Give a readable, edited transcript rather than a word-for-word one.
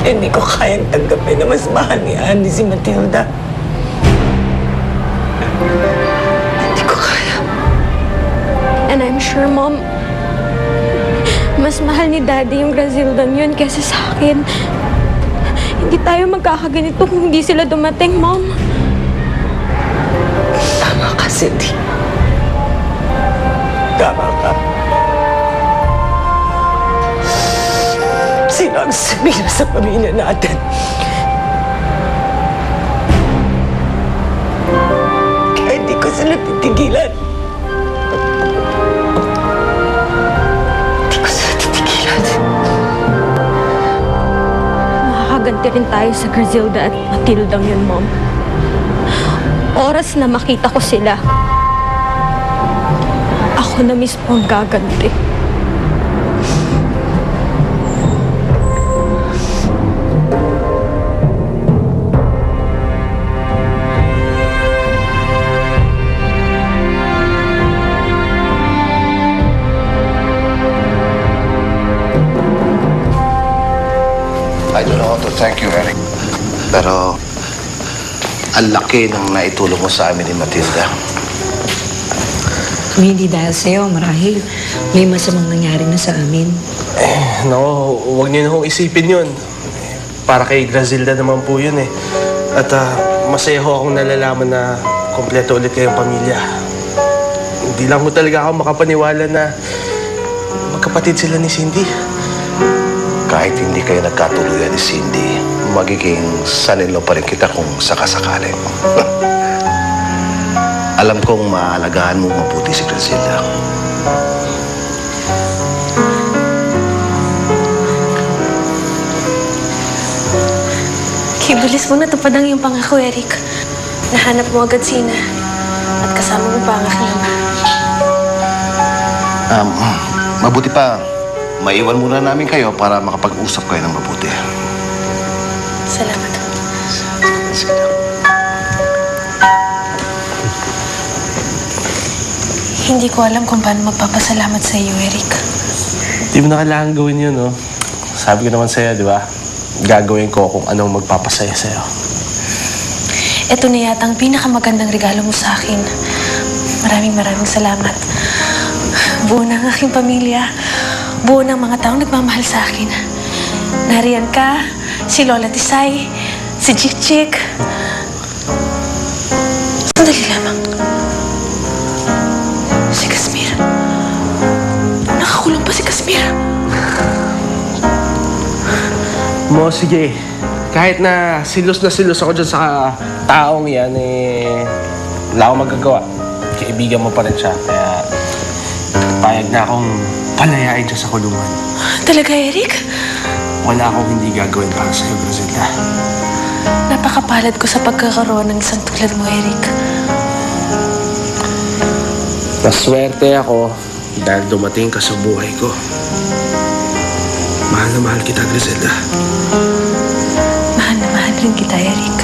Hindi ko kayang tanggapin na mas mahal ni Andy si Matilda. Hindi ko kaya. And I'm sure, Mom, mas mahal ni Daddy yung Grazildan yun kesa sa akin. Hindi tayo magkakaganito kung hindi sila dumating, Mom. Tama ka, Cindy. Tama ka. Sino ang sabila sa pamilya natin? Kaya hindi ko sila titigilan. Hindi ko sila titigilan. Makakaganti rin tayo sa Grazilda at Matildang yun, Mom. Oras na makita ko sila, ako na mismo ang gaganti. I don't know how to thank you, Eric. Pero, ang laki ng naitulong mo sa amin ni Matilda. Kung hindi dahil sa'yo, marahil may masamang nangyari na sa amin. No, huwag niyo na hong isipin yun. Para kay Grazilda naman po yun eh. At masaya ho akong nalalaman na kompleto ulit kayong pamilya. Hindi lang ho talaga ako makapaniwala na magkapatid sila ni Cindy. Kahit hindi kayo nagkatuluyan ni Cindy, magiging son-in-law pa rin kita kung sakasakali. Alam kong maalagaan mo mabuti si Grazilda. Kibulis mo natupad ang iyong pangako, Eric. Nahanap mo agad sina at kasama mo pa ang aking ama. Mabuti pa, maiwan muna namin kayo para makapag-usap kayo ng mabuti. Salamat. Sige na. Hindi ko alam kung paano magpapasalamat sa iyo, Eric. Hindi mo na kailangan gawin yun, no? Sabi ko naman sa'yo, di ba? Gagawin ko kung anong magpapasaya sa'yo. Ito na yata ang pinakamagandang regalo mo sa akin. Maraming salamat. Buo ng aking pamilya. Buo ng mga taong nagmamahal sa akin. Nariyan ka, si Lola Tisay, si Chik-Chik. Sandali lamang. Si Casmir. Nakakulong pa si Casmir. Mo, sige. Kahit na silos ako dyan sa taong yan, eh, wala akong magagawa. Kaibigan mo pa rin siya. Kaya, payag na akong palayain siya sa kulungan. Talaga, Eric? Wala akong hindi gagawin para sa'yo, Grazilda. Napakapalad ko sa pagkakaroon ng isang tulad mo, Eric. Naswerte ako dahil dumating ka sa buhay ko. Mahal na mahal kita, Grazilda. Mahal na mahal rin kita, Eric.